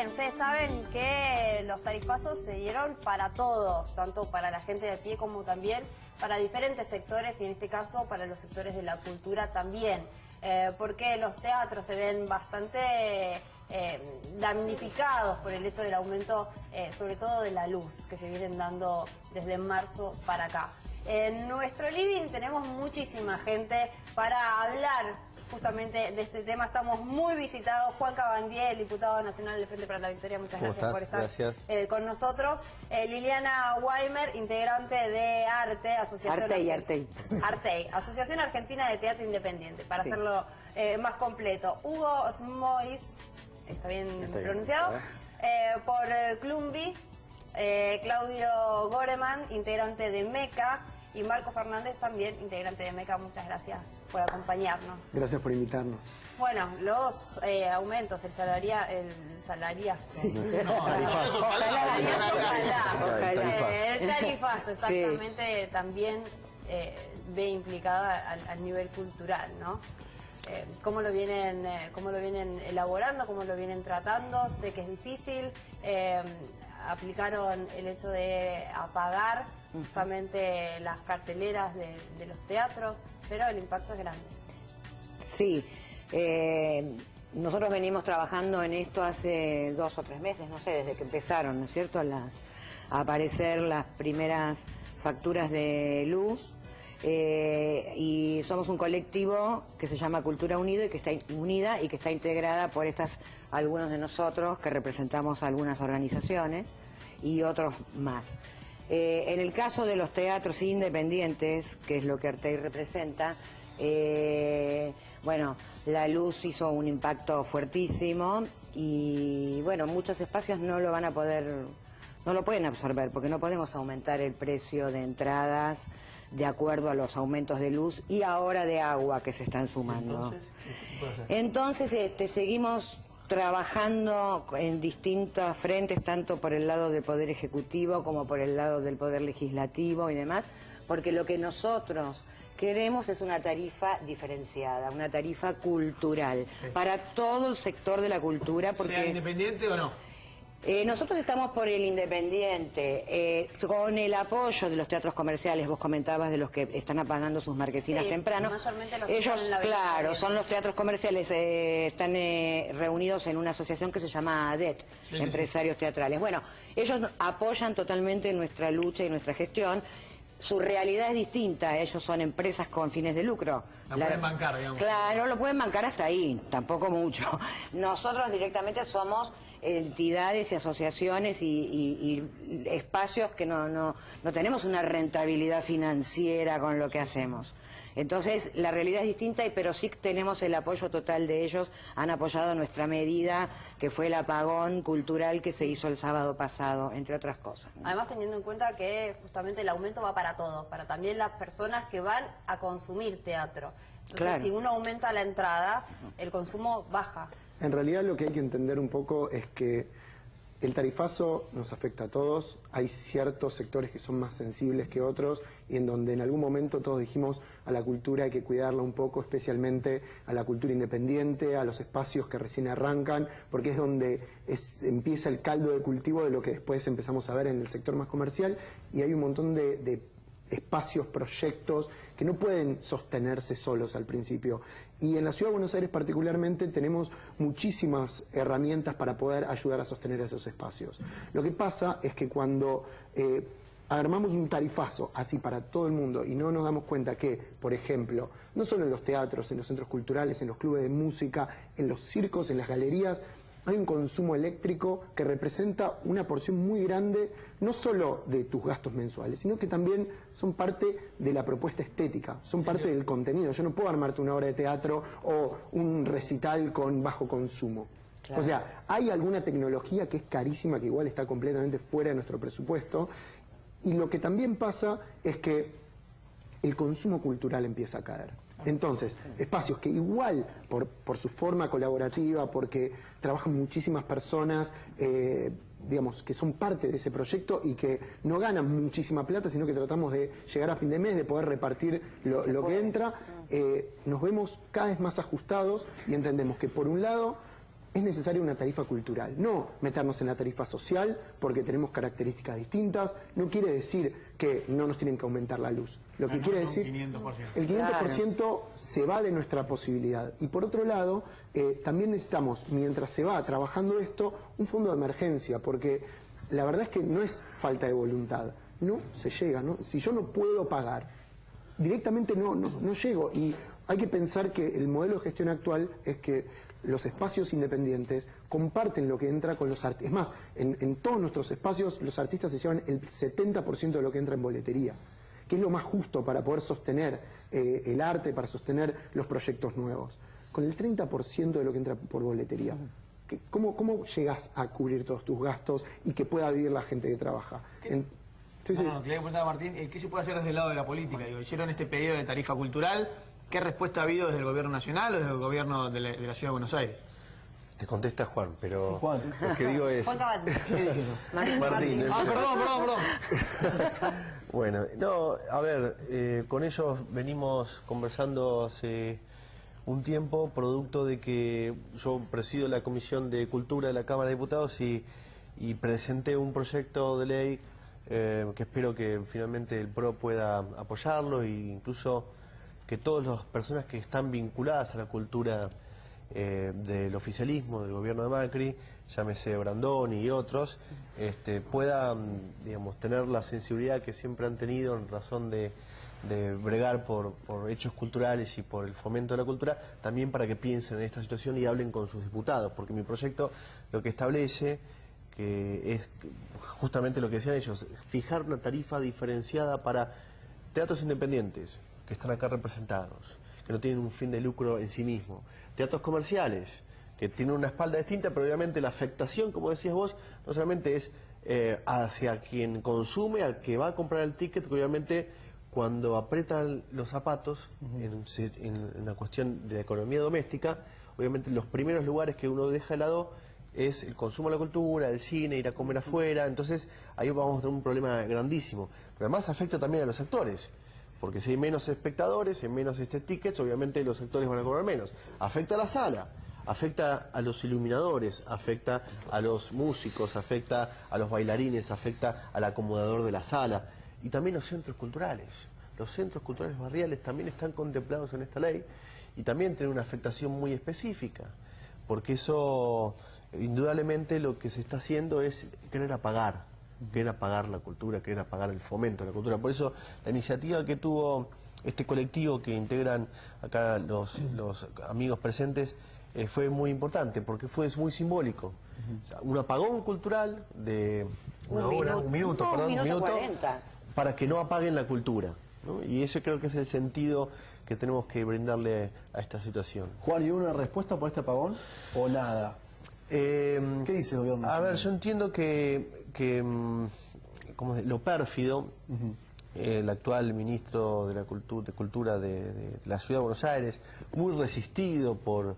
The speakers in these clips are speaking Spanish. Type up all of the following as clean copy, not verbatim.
Bien, ustedes saben que los tarifazos se dieron para todos, tanto para la gente de pie como también para diferentes sectores, y en este caso para los sectores de la cultura también, porque los teatros se ven bastante damnificados por el hecho del aumento, sobre todo de la luz, que se vienen dando desde marzo para acá. En nuestro living tenemos muchísima gente para hablar justamente de este tema. Estamos muy visitados. Juan Cabandier, el diputado nacional del Frente para la Victoria, muchas gracias por estar con nosotros. Liliana Weimer, integrante de ARTE, Artey, Asociación Argentina de Teatro Independiente, para hacerlo más completo. Hugo Smois, ¿está bien pronunciado? Por Clumbi, Claudio Goreman, integrante de MECA, y Marco Fernández, también integrante de MECA. Muchas gracias por acompañarnos. Gracias por invitarnos. Bueno, los aumentos, el tarifazo, exactamente, también ve implicada al nivel cultural, ¿no? ¿Cómo lo vienen elaborando, cómo lo vienen tratando? Sé que es difícil. Aplicaron el hecho de apagar justamente las carteleras de los teatros, pero el impacto es grande. Sí, nosotros venimos trabajando en esto hace 2 o 3 meses, no sé, desde que empezaron, ¿no es cierto?, a aparecer las primeras facturas de luz. Y somos un colectivo que se llama Cultura Unida y que está integrada por algunos de nosotros que representamos a algunas organizaciones y otros más. En el caso de los teatros independientes, que es lo que Artey representa, bueno, la luz hizo un impacto fuertísimo y bueno, muchos espacios no lo pueden absorber porque no podemos aumentar el precio de entradas de acuerdo a los aumentos de luz y ahora de agua que se están sumando. Entonces seguimos trabajando en distintos frentes, tanto por el lado del Poder Ejecutivo como por el lado del Poder Legislativo y demás, porque lo que nosotros queremos es una tarifa diferenciada, una tarifa cultural, para todo el sector de la cultura. Porque, ¿sea independiente o no? Nosotros estamos por el independiente, con el apoyo de los teatros comerciales. Vos comentabas de los que están apagando sus marquesinas temprano. Ellos, claro, son los teatros comerciales, están reunidos en una asociación que se llama ADET, Empresarios Teatrales. Bueno, ellos apoyan totalmente nuestra lucha y nuestra gestión. Su realidad es distinta, ellos son empresas con fines de lucro. La pueden bancar, digamos. Claro, lo pueden bancar hasta ahí, tampoco mucho. Nosotros directamente somos entidades y asociaciones y espacios que no tenemos una rentabilidad financiera con lo que hacemos. Entonces la realidad es distinta, pero sí tenemos el apoyo total de ellos. Han apoyado nuestra medida, que fue el apagón cultural que se hizo el sábado pasado, entre otras cosas. Además, teniendo en cuenta que justamente el aumento va para todos, para también las personas que van a consumir teatro. Entonces, claro, si uno aumenta la entrada, el consumo baja. En realidad lo que hay que entender un poco es que el tarifazo nos afecta a todos. Hay ciertos sectores que son más sensibles que otros y en donde en algún momento todos dijimos a la cultura hay que cuidarla un poco, especialmente a la cultura independiente, a los espacios que recién arrancan, porque es donde empieza el caldo de cultivo de lo que después empezamos a ver en el sector más comercial, y hay un montón de espacios, proyectos que no pueden sostenerse solos al principio. Y en la Ciudad de Buenos Aires particularmente tenemos muchísimas herramientas para poder ayudar a sostener esos espacios. Lo que pasa es que cuando armamos un tarifazo así para todo el mundo y no nos damos cuenta que, por ejemplo, no solo en los teatros, en los centros culturales, en los clubes de música, en los circos, en las galerías, hay un consumo eléctrico que representa una porción muy grande, no solo de tus gastos mensuales, sino que también son parte de la propuesta estética, son parte del contenido. Yo no puedo armarte una obra de teatro o un recital con bajo consumo. Claro. O sea, hay alguna tecnología que es carísima, que igual está completamente fuera de nuestro presupuesto, y lo que también pasa es que el consumo cultural empieza a caer. Entonces, espacios que igual, por su forma colaborativa, porque trabajan muchísimas personas, digamos, que son parte de ese proyecto y que no ganan muchísima plata, sino que tratamos de llegar a fin de mes, de poder repartir lo que entra, nos vemos cada vez más ajustados y entendemos que por un lado es necesaria una tarifa cultural, no meternos en la tarifa social porque tenemos características distintas. No quiere decir que no nos tienen que aumentar la luz. Lo que quiere decir, 500%. el 500% se va de nuestra posibilidad. Y por otro lado, también necesitamos, mientras se va trabajando esto, un fondo de emergencia, porque la verdad es que no es falta de voluntad, no se llega, ¿no? Si yo no puedo pagar, directamente no llego. Y hay que pensar que el modelo de gestión actual es que los espacios independientes comparten lo que entra con los artistas. Es más, en todos nuestros espacios los artistas se llevan el 70% de lo que entra en boletería, que es lo más justo para poder sostener el arte, para sostener los proyectos nuevos. Con el 30% de lo que entra por boletería, ¿cómo llegas a cubrir todos tus gastos y que pueda vivir la gente que trabaja? Sí. Te voy a preguntar a Martín, ¿qué se puede hacer desde el lado de la política? Digo, hicieron este pedido de tarifa cultural, ¿qué respuesta ha habido desde el gobierno nacional o desde el gobierno de la Ciudad de Buenos Aires? Te contesta Juan, pero Juan. lo que digo es... Juan Cabal. Martín. Perdón. Bueno, no, a ver, con ellos venimos conversando hace un tiempo, producto de que yo presido la Comisión de Cultura de la Cámara de Diputados y presenté un proyecto de ley que espero que finalmente el PRO pueda apoyarlo e incluso que todas las personas que están vinculadas a la cultura del oficialismo, del gobierno de Macri, llámese Brandoni y otros, puedan, digamos, tener la sensibilidad que siempre han tenido en razón de bregar por hechos culturales y por el fomento de la cultura, también para que piensen en esta situación y hablen con sus diputados, porque mi proyecto lo que establece que es justamente lo que decían ellos, fijar una tarifa diferenciada para teatros independientes que están acá representados, que no tienen un fin de lucro en sí mismo, teatros comerciales que tienen una espalda distinta, pero obviamente la afectación, como decías vos, no solamente es hacia quien consume, al que va a comprar el ticket, que obviamente cuando apretan los zapatos en la cuestión de la economía doméstica, obviamente los primeros lugares que uno deja de lado es el consumo de la cultura, el cine, ir a comer afuera. Entonces ahí vamos a tener un problema grandísimo, pero además afecta también a los actores, porque si hay menos espectadores, hay menos tickets, obviamente los actores van a cobrar menos. Afecta a la sala, afecta a los iluminadores, afecta a los músicos, afecta a los bailarines, afecta al acomodador de la sala y también los centros culturales. Los centros culturales barriales también están contemplados en esta ley y también tienen una afectación muy específica, porque eso indudablemente lo que se está haciendo es querer apagar la cultura, querer apagar el fomento de la cultura. Por eso la iniciativa que tuvo este colectivo que integran acá los amigos presentes fue muy importante, porque fue muy simbólico. O sea, un apagón cultural de un minuto, 40. para que no apaguen la cultura, ¿no? Y ese creo que es el sentido que tenemos que brindarle a esta situación. Juan, ¿y una respuesta por este apagón o nada? ¿Qué dice el gobierno? A ver, yo entiendo que como lo pérfido, el actual ministro de la Cultura de la Ciudad de Buenos Aires, muy resistido por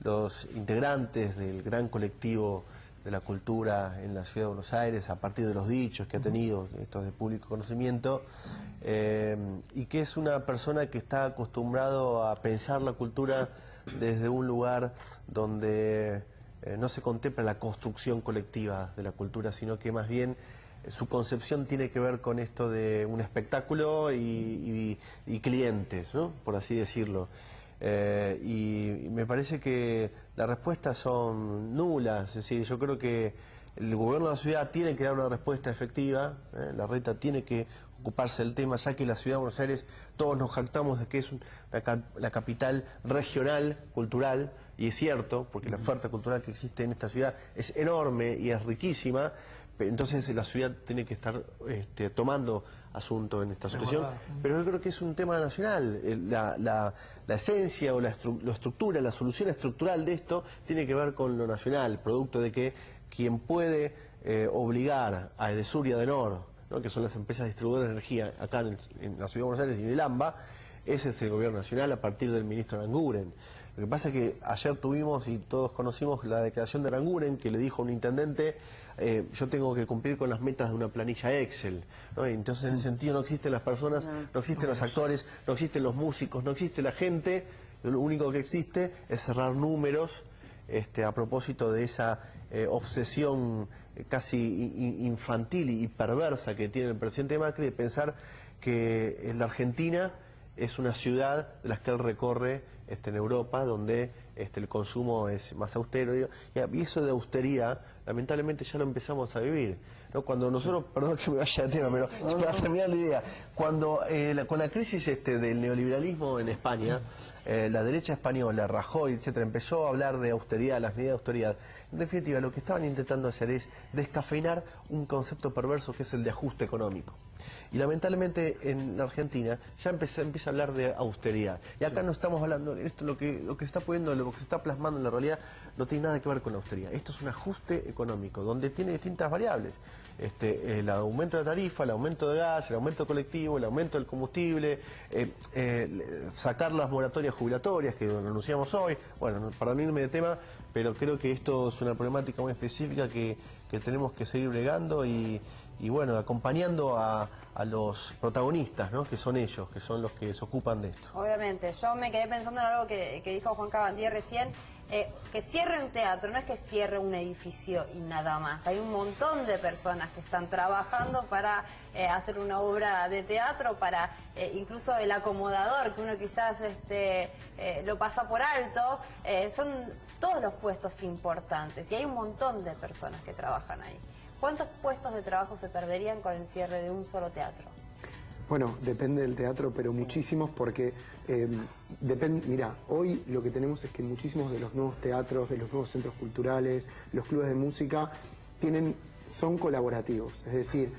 los integrantes del gran colectivo de la cultura en la Ciudad de Buenos Aires, a partir de los dichos que ha tenido, estos de público conocimiento, y que es una persona que está acostumbrado a pensar la cultura desde un lugar donde no se contempla la construcción colectiva de la cultura, sino que más bien su concepción tiene que ver con esto de un espectáculo y clientes, ¿no? Por así decirlo. Y me parece que las respuestas son nulas. Es decir, yo creo que el gobierno de la ciudad tiene que dar una respuesta efectiva, la Reta tiene que ocuparse del tema, ya que la ciudad de Buenos Aires todos nos jactamos de que es la capital regional cultural, y es cierto, porque la oferta cultural que existe en esta ciudad es enorme y es riquísima. Entonces la ciudad tiene que estar tomando asunto en esta situación, pero yo creo que es un tema nacional. La esencia o la estructura, la solución estructural de esto tiene que ver con lo nacional, producto de que quien puede obligar a Edesur y a Adenor, ¿no?, que son las empresas distribuidoras de energía acá en la ciudad de Buenos Aires y en el AMBA, ese es el gobierno nacional a partir del ministro Aranguren. Lo que pasa es que ayer tuvimos y todos conocimos la declaración de Aranguren, que le dijo a un intendente: yo tengo que cumplir con las metas de una planilla Excel, ¿no? Entonces en ese sentido no existen las personas, no existen los actores, no existen los músicos, no existe la gente, lo único que existe es cerrar números a propósito de esa obsesión casi infantil y perversa que tiene el presidente Macri de pensar que en la Argentina es una ciudad de las que él recorre en Europa, donde el consumo es más austero. Y eso de austeridad, lamentablemente, ya lo empezamos a vivir, ¿no? Cuando nosotros, perdón que me vaya de tema, pero para terminar la idea, cuando con la crisis del neoliberalismo en España, la derecha española, Rajoy, etcétera, empezó a hablar de austeridad, las medidas de austeridad. En definitiva, lo que estaban intentando hacer es descafeinar un concepto perverso que es el de ajuste económico. Y lamentablemente en la Argentina ya empieza a hablar de austeridad. Y acá no estamos hablando, esto lo que se está poniendo, lo que se está plasmando en la realidad no tiene nada que ver con la austeridad. Esto es un ajuste económico donde tiene distintas variables. El aumento de la tarifa, el aumento de gas, el aumento colectivo, el aumento del combustible, sacar las moratorias jubilatorias que anunciamos hoy. Bueno, para no irme de tema, pero creo que esto es una problemática muy específica que tenemos que seguir bregando y bueno, acompañando a los protagonistas, ¿no? Que son ellos, que son los que se ocupan de esto. Obviamente, yo me quedé pensando en algo que dijo Juan Cabandier recién, que cierre un teatro, no es que cierre un edificio y nada más. Hay un montón de personas que están trabajando para hacer una obra de teatro, para incluso el acomodador, que uno quizás lo pasa por alto, son todos los puestos importantes y hay un montón de personas que trabajan ahí. ¿Cuántos puestos de trabajo se perderían con el cierre de un solo teatro? Bueno, depende del teatro, pero muchísimos porque, mira, hoy lo que tenemos es que muchísimos de los nuevos teatros, de los nuevos centros culturales, los clubes de música, son colaborativos, es decir,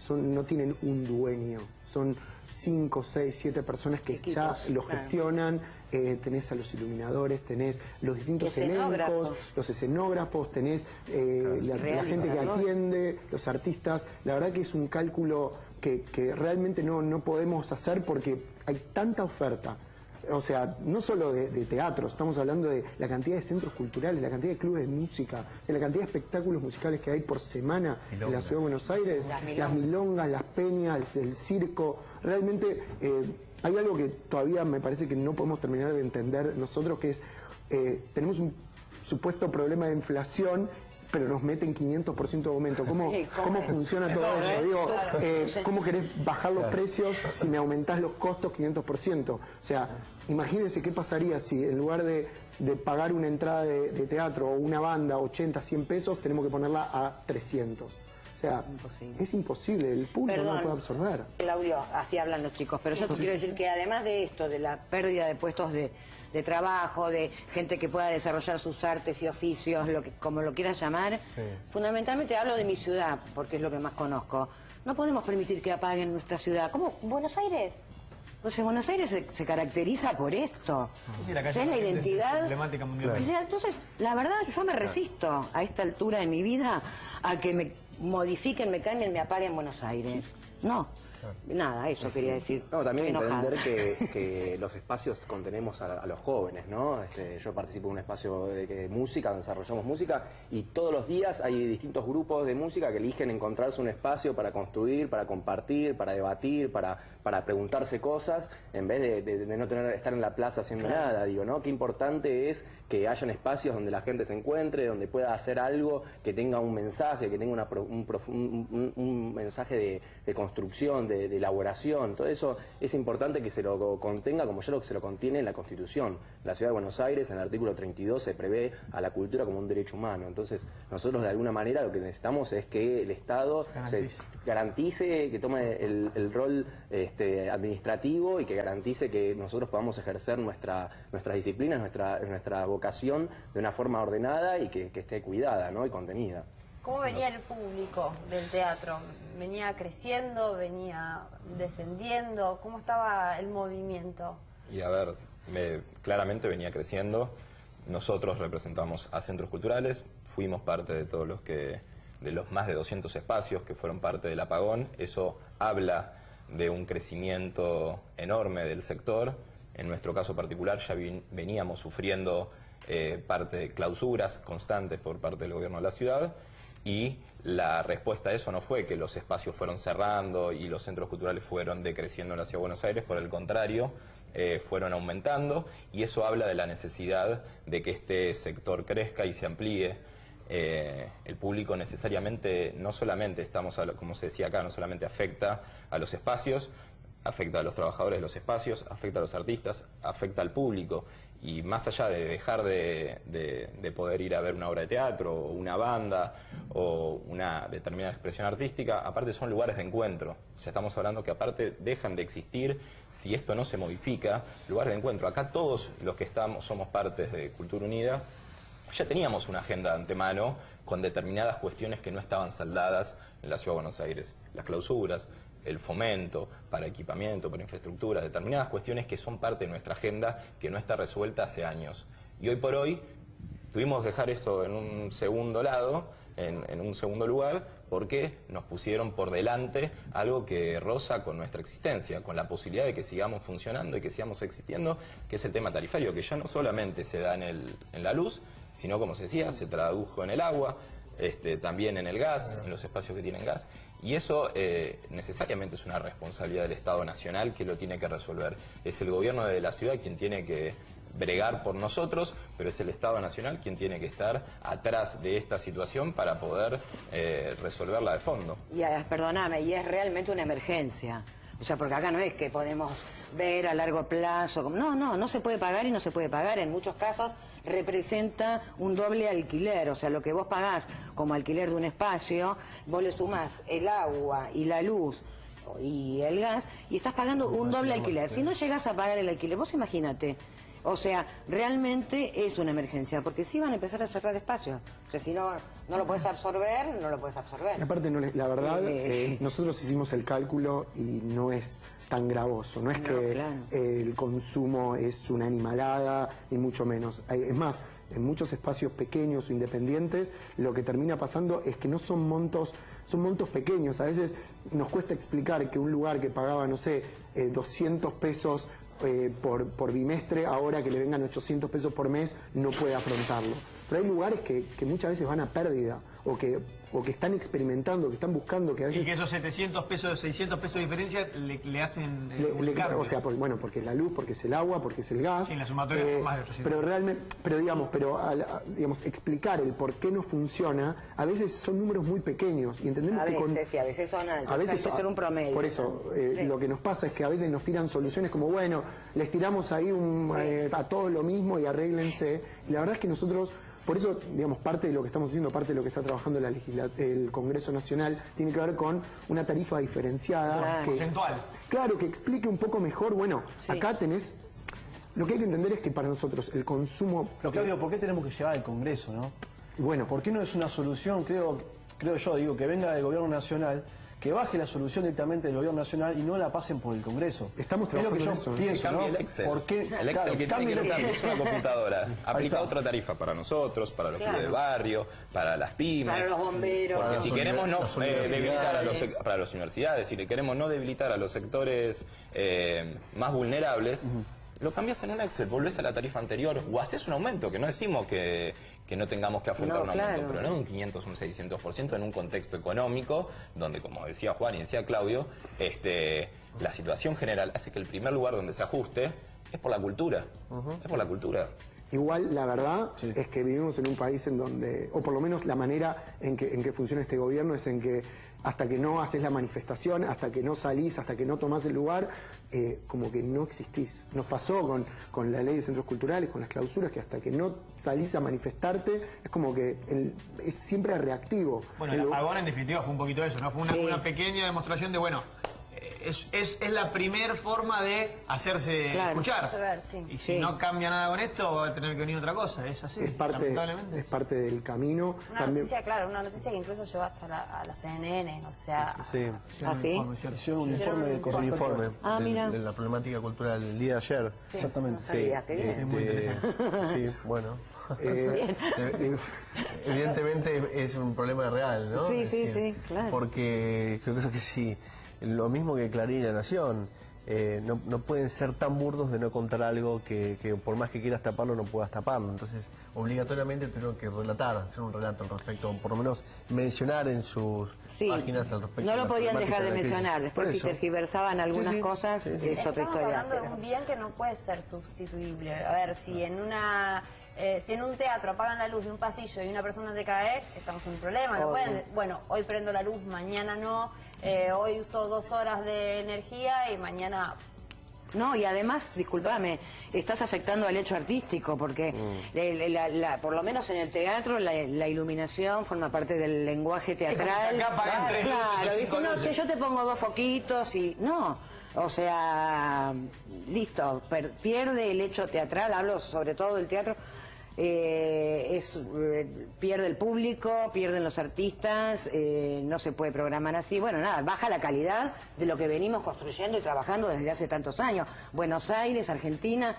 no tienen un dueño, son 5, 6, 7 personas que ya lo gestionan. Tenés a los iluminadores, tenés los distintos elencos, los escenógrafos, tenés la gente que atiende, los artistas. La verdad que es un cálculo que realmente no podemos hacer porque hay tanta oferta. O sea, no solo de teatros, estamos hablando de la cantidad de centros culturales, la cantidad de clubes de música, de la cantidad de espectáculos musicales que hay por semana en la Ciudad de Buenos Aires, las milongas, las peñas, el circo. Realmente hay algo que todavía me parece que no podemos terminar de entender nosotros, que es, tenemos un supuesto problema de inflación, pero nos meten 500% de aumento. ¿Cómo funciona todo eso? Digo, ¿cómo querés bajar los precios si me aumentás los costos 500%? O sea, imagínense qué pasaría si en lugar de pagar una entrada de teatro o una banda 80, 100 pesos, tenemos que ponerla a 300. O sea, es imposible, el público no lo puede absorber. Claudio, así hablan los chicos, pero yo quiero decir que además de esto, de la pérdida de puestos de trabajo, de gente que pueda desarrollar sus artes y oficios, como lo quieras llamar, fundamentalmente hablo de mi ciudad, porque es lo que más conozco. No podemos permitir que apaguen nuestra ciudad. ¿Cómo? ¿Buenos Aires? Entonces Buenos Aires se caracteriza por esto. Sí, la es la identidad emblemática mundial. Entonces, la verdad, yo me resisto a esta altura de mi vida a que me modifiquen, me cambien, me apaguen Buenos Aires. No. Nada, eso quería decir. No, también entender que los espacios contenemos a los jóvenes, ¿no? Yo participo en un espacio de música, desarrollamos música, y todos los días hay distintos grupos de música que eligen encontrarse un espacio para construir, para compartir, para debatir, para preguntarse cosas, en vez de no estar en la plaza haciendo nada, digo, ¿no? Qué importante es que hayan espacios donde la gente se encuentre, donde pueda hacer algo que tenga un mensaje, que tenga un mensaje de construcción, de elaboración. Todo eso es importante que se lo contenga como ya lo que se lo contiene en la Constitución. La Ciudad de Buenos Aires, en el artículo 32, se prevé a la cultura como un derecho humano. Entonces, nosotros de alguna manera lo que necesitamos es que el Estado se garantice, que tome el rol administrativo y que garantice que nosotros podamos ejercer nuestras disciplinas, nuestra vocación de una forma ordenada y que esté cuidada, ¿no? Y contenida. ¿Cómo venía el público del teatro? ¿Venía creciendo? ¿Venía descendiendo? ¿Cómo estaba el movimiento? Y a ver, claramente venía creciendo. Nosotros representamos a centros culturales, fuimos parte de todos de los más de 200 espacios que fueron parte del apagón. Eso habla de un crecimiento enorme del sector. En nuestro caso particular ya veníamos sufriendo parte de clausuras constantes por parte del gobierno de la ciudad. Y la respuesta a eso no fue que los espacios fueron cerrando y los centros culturales fueron decreciendo en la Ciudad de Buenos Aires, por el contrario, fueron aumentando, y eso habla de la necesidad de que este sector crezca y se amplíe. El público necesariamente, no solamente como se decía acá, no solamente afecta a los espacios, afecta a los trabajadores de los espacios, afecta a los artistas, afecta al público, y más allá de dejar de poder ir a ver una obra de teatro, o una banda, o una determinada expresión artística, aparte son lugares de encuentro. O sea, estamos hablando que aparte dejan de existir si esto no se modifica, lugares de encuentro. Acá todos los que somos partes de Cultura Unida, ya teníamos una agenda de antemano con determinadas cuestiones que no estaban saldadas en la Ciudad de Buenos Aires. Las clausuras, el fomento para equipamiento, para infraestructura, determinadas cuestiones que son parte de nuestra agenda que no está resuelta hace años. Y hoy por hoy tuvimos que dejar esto en un segundo lado, en un segundo lugar, porque nos pusieron por delante algo que roza con nuestra existencia, con la posibilidad de que sigamos funcionando y que sigamos existiendo, que es el tema tarifario, que ya no solamente se da en la luz, sino, como se decía, se tradujo en el agua, también en el gas, en los espacios que tienen gas, y eso necesariamente es una responsabilidad del Estado Nacional que lo tiene que resolver. Es el gobierno de la ciudad quien tiene que bregar por nosotros, pero es el Estado Nacional quien tiene que estar atrás de esta situación para poder resolverla de fondo. Y perdóname, y es realmente una emergencia. O sea, porque acá no es que podemos ver a largo plazo. No se puede pagar y no se puede pagar. En muchos casos representa un doble alquiler. O sea, lo que vos pagás como alquiler de un espacio, vos le sumás el agua y la luz y el gas y estás pagando un doble alquiler. Si no llegás a pagar el alquiler, vos imagínate. O sea, realmente es una emergencia, porque sí van a empezar a cerrar espacios. O sea, si no lo puedes absorber, no lo puedes absorber. Aparte, la verdad, nosotros hicimos el cálculo y no es tan gravoso. No es que el consumo es una animalada, ni mucho menos. Es más, en muchos espacios pequeños o independientes, lo que termina pasando es que no son montos pequeños. A veces nos cuesta explicar que un lugar que pagaba, no sé, 200 pesos por bimestre, ahora que le vengan 800 pesos por mes, no puede afrontarlo. Pero hay lugares que muchas veces van a pérdida, o que están experimentando, que están buscando, que a veces... Y que esos 700 pesos, 600 pesos de diferencia le hacen... o sea, porque es la luz, porque es el agua, porque es el gas... Sí, la sumatoria son más de 800. Pero realmente, digamos, explicar el por qué no funciona, a veces son números muy pequeños, y entendemos a veces son altos, a veces son un promedio. Por eso, lo que nos pasa es que a veces nos tiran soluciones como, bueno, les tiramos ahí a todos lo mismo y arréglense. Y la verdad es que nosotros... Por eso, digamos, parte de lo que estamos haciendo, parte de lo que está trabajando el Congreso Nacional, tiene que ver con una tarifa diferenciada. Porcentual. Claro, que explique un poco mejor. Bueno, acá tenés... Lo que hay que entender es que para nosotros el consumo... Pero Claudio, ¿por qué tenemos que llevar al Congreso, no? Bueno, ¿por qué no es una solución, creo yo, que venga del Gobierno Nacional, que baje la solución directamente del Gobierno Nacional y no la pasen por el Congreso? Estamos trabajando en eso. Pienso, ¿no? El Excel. ¿Por qué? El Excel que tiene que es una computadora. Aplica otra tarifa para nosotros, para los clubes de barrio, para las pymes. Para los bomberos. Porque si queremos no debilitar para las universidades, si queremos no debilitar a los sectores más vulnerables, lo cambias en un Excel, volvés a la tarifa anterior o haces un aumento, que no decimos que no tengamos que afrontar un aumento, pero no un 500, un 600% en un contexto económico donde, como decía Juan y decía Claudio, la situación general hace que el primer lugar donde se ajuste es por la cultura, es por la cultura. Igual, la verdad es que vivimos en un país en donde, o por lo menos la manera en que funciona este gobierno es en que hasta que no haces la manifestación, hasta que no salís, hasta que no tomás el lugar, como que no existís. Nos pasó con la ley de centros culturales, con las clausuras, que hasta que no salís a manifestarte, es como que es siempre reactivo. Bueno, el apagón en definitiva fue un poquito eso, ¿no? Fue una pequeña demostración de, bueno, es la primer forma de hacerse escuchar. Y si no cambia nada con esto, va a tener que venir otra cosa. Es así, lamentablemente. Es parte del camino. Una noticia que incluso llegó hasta a la CNN, o sea... Hicieron un informe de la problemática cultural el día de ayer. Exactamente. Sí, bueno... evidentemente es un problema real, ¿no? Sí, claro. Porque creo que sí, lo mismo que Clarín y La Nación, no pueden ser tan burdos de no contar algo que por más que quieras taparlo no puedas taparlo. Entonces obligatoriamente tuvieron que relatar, hacer un relato al respecto, por lo menos mencionar en sus páginas al respecto. No lo podían dejar de mencionar, después si tergiversaban algunas cosas es otra historia. Estamos hablando de un bien que no puede ser sustituible. A ver, si en un teatro apagan la luz de un pasillo y una persona se cae, estamos en un problema. No pueden, bueno, hoy prendo la luz, mañana no, hoy uso 2 horas de energía y mañana... No, y además, discúlpame, estás afectando al hecho artístico, porque por lo menos en el teatro la iluminación forma parte del lenguaje teatral. Claro, dijo, no, que yo te pongo 2 foquitos y... No, o sea, listo, pierde el hecho teatral, hablo sobre todo del teatro, pierde el público, pierden los artistas, no se puede programar así. Bueno, nada, baja la calidad de lo que venimos construyendo y trabajando desde hace tantos años. Buenos Aires, Argentina,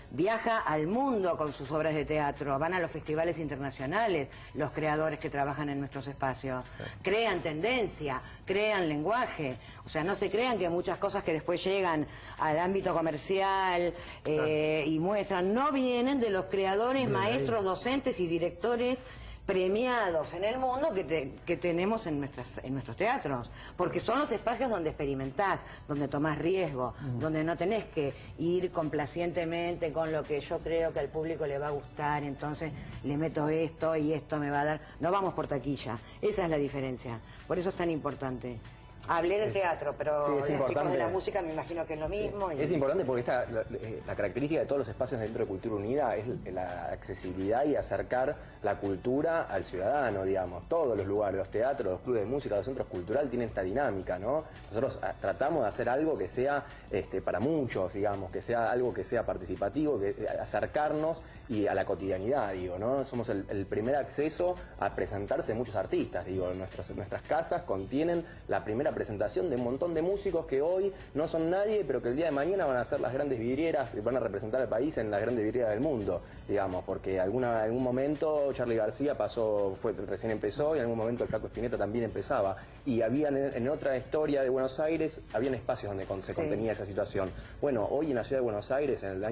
viaja al mundo con sus obras de teatro, van a los festivales internacionales, los creadores que trabajan en nuestros espacios, crean tendencia, crean lenguaje, o sea, no se crean que muchas cosas que después llegan al ámbito comercial y muestran, no vienen de los creadores, maestros, docentes y directores premiados en el mundo que tenemos en nuestros teatros, porque son los espacios donde experimentás, donde tomás riesgo, donde no tenés que ir complacientemente con lo que yo creo que al público le va a gustar, entonces le meto esto y esto me va a dar... No vamos por taquilla, esa es la diferencia, por eso es tan importante. Hablé del teatro, pero sí, de la música me imagino que es lo mismo. Es importante porque la característica de todos los espacios dentro de Cultura Unida es la accesibilidad y acercar la cultura al ciudadano, digamos. Todos los lugares, los teatros, los clubes de música, los centros culturales tienen esta dinámica, ¿no? Nosotros tratamos de hacer algo que sea para muchos, digamos, que sea algo que sea participativo, acercarnos y a la cotidianidad, digo, ¿no? Somos el primer acceso a presentarse muchos artistas, digo, nuestras casas contienen la primera presentación de un montón de músicos que hoy no son nadie, pero que el día de mañana van a ser las grandes vidrieras y van a representar al país en las grandes vidrieras del mundo, digamos, porque en algún momento Charly García recién empezó y en algún momento el Flaco Spinetta también empezaba, y habían en otra historia de Buenos Aires, habían espacios donde se contenía esa situación. Bueno, hoy en la ciudad de Buenos Aires, en el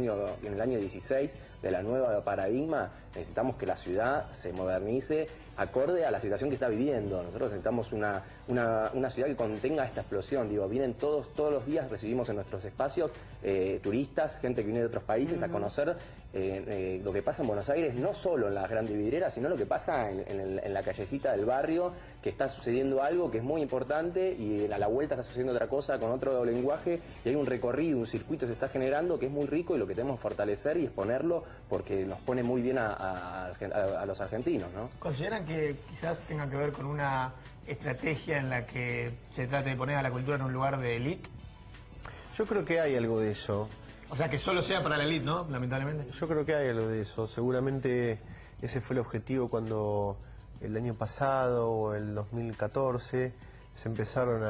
año 16, de la nueva paradigma, necesitamos que la ciudad se modernice acorde a la situación que está viviendo. Nosotros necesitamos una ciudad que contenga esta explosión. Digo, vienen todos los días, recibimos en nuestros espacios turistas, gente que viene de otros países a conocer lo que pasa en Buenos Aires, no solo en las grandes vidrieras, sino lo que pasa en la callecita del barrio, que está sucediendo algo que es muy importante y a la vuelta está sucediendo otra cosa con otro lenguaje, y hay un recorrido, un circuito se está generando que es muy rico y lo que tenemos que fortalecer y exponerlo porque nos pone muy bien a los argentinos, ¿no? ¿Consideran que quizás tenga que ver con una estrategia en la que se trate de poner a la cultura en un lugar de élite? Yo creo que hay algo de eso. O sea, que solo sea para la élite, ¿no? Lamentablemente. Yo creo que hay algo de eso. Seguramente ese fue el objetivo cuando el año pasado o el 2014 se empezaron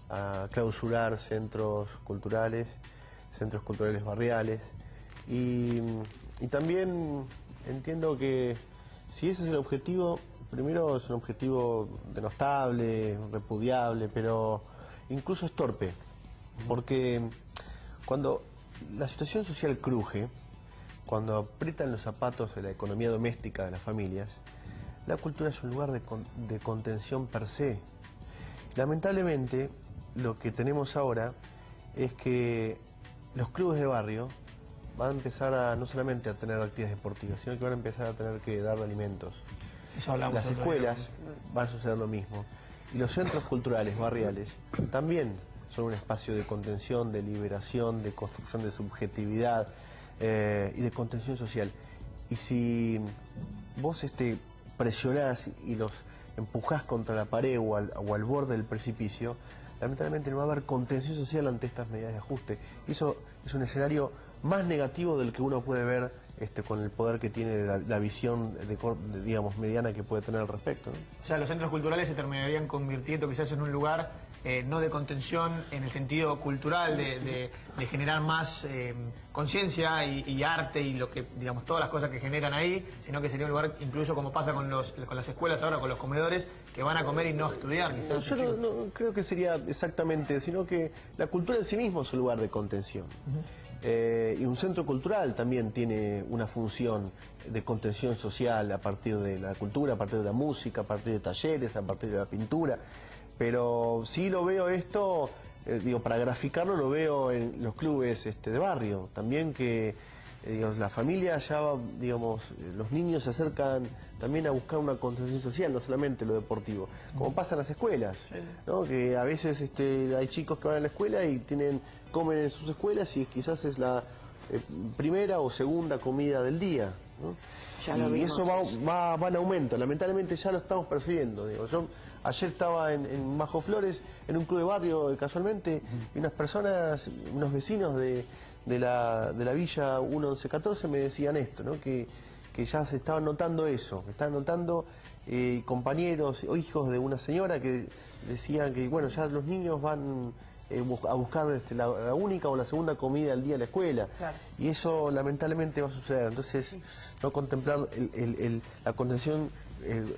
a clausurar centros culturales barriales. Y también entiendo que si ese es el objetivo, primero es un objetivo denostable, repudiable, pero incluso es torpe, porque cuando la situación social cruje, cuando aprietan los zapatos de la economía doméstica de las familias, la cultura es un lugar de contención per se. Lamentablemente, lo que tenemos ahora es que los clubes de barrio van a empezar no solamente a tener actividades deportivas, sino que van a empezar a tener que dar alimentos. Las escuelas van a suceder lo mismo. Y los centros culturales barriales también son un espacio de contención, de liberación, de construcción de subjetividad y de contención social. Y si vos presionás y los empujás contra la pared o al borde del precipicio, lamentablemente no va a haber contención social ante estas medidas de ajuste. Y eso es un escenario más negativo del que uno puede ver con el poder que tiene la visión digamos mediana que puede tener al respecto, ¿no? O sea, los centros culturales se terminarían convirtiendo quizás en un lugar no de contención en el sentido cultural de generar más conciencia y arte y lo que, digamos, todas las cosas que generan ahí, sino que sería un lugar, incluso como pasa con las escuelas ahora, con los comedores, que van a comer y no estudiar. Yo no creo que sería exactamente, sino que la cultura en sí mismo es un lugar de contención. Y un centro cultural también tiene una función de contención social a partir de la cultura, a partir de la música, a partir de talleres, a partir de la pintura. Pero sí lo veo esto, para graficarlo lo veo en los clubes de barrio. También que la familia ya, los niños se acercan también a buscar una contención social, no solamente lo deportivo, como pasa en las escuelas, ¿no? Que a veces hay chicos que van a la escuela y comen en sus escuelas y quizás es la primera o segunda comida del día, ¿no? Y eso va en aumento, lamentablemente ya lo estamos percibiendo. Yo ayer estaba en Majo Flores, en un club de barrio casualmente, y unas personas, unos vecinos de la Villa 1114 me decían esto, ¿no? Que ya se estaban notando eso, estaban notando compañeros o hijos de una señora que decían que bueno, ya los niños van a buscar la única o la segunda comida del día en la escuela. Claro. Y eso lamentablemente va a suceder. Entonces, no contemplar la contención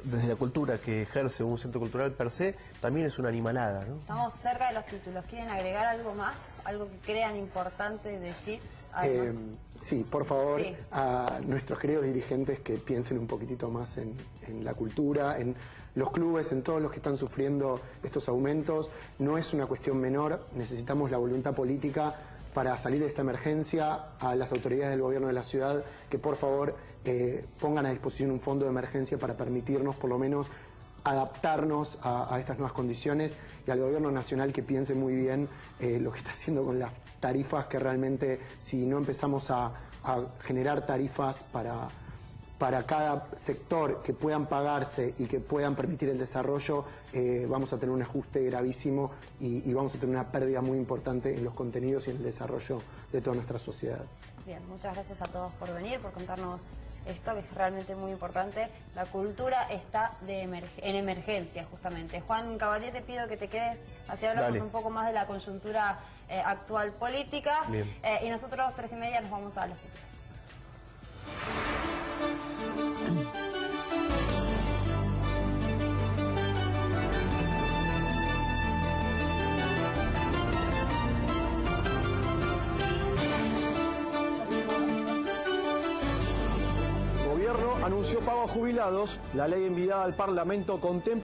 desde la cultura que ejerce un centro cultural per se, también es una animalada, ¿no? Estamos cerca de los títulos. ¿Quieren agregar algo más? ¿Algo que crean importante decir? Sí, por favor, sí, a nuestros queridos dirigentes que piensen un poquitito más en la cultura, en los clubes, en todos los que están sufriendo estos aumentos. No es una cuestión menor, necesitamos la voluntad política para salir de esta emergencia. A las autoridades del gobierno de la ciudad que por favor pongan a disposición un fondo de emergencia para permitirnos por lo menos adaptarnos a estas nuevas condiciones, y al gobierno nacional que piense muy bien lo que está haciendo con las tarifas, que realmente si no empezamos a generar tarifas para cada sector que puedan pagarse y que puedan permitir el desarrollo, vamos a tener un ajuste gravísimo y vamos a tener una pérdida muy importante en los contenidos y en el desarrollo de toda nuestra sociedad. Bien, muchas gracias a todos por venir, por contarnos esto que es realmente muy importante. La cultura está en emergencia, justamente. Juan Caballé, te pido que te quedes, así hablamos un poco más de la coyuntura actual política. Y nosotros 3:30 nos vamos a los títulos. Anunció pago a jubilados. La ley enviada al Parlamento contempla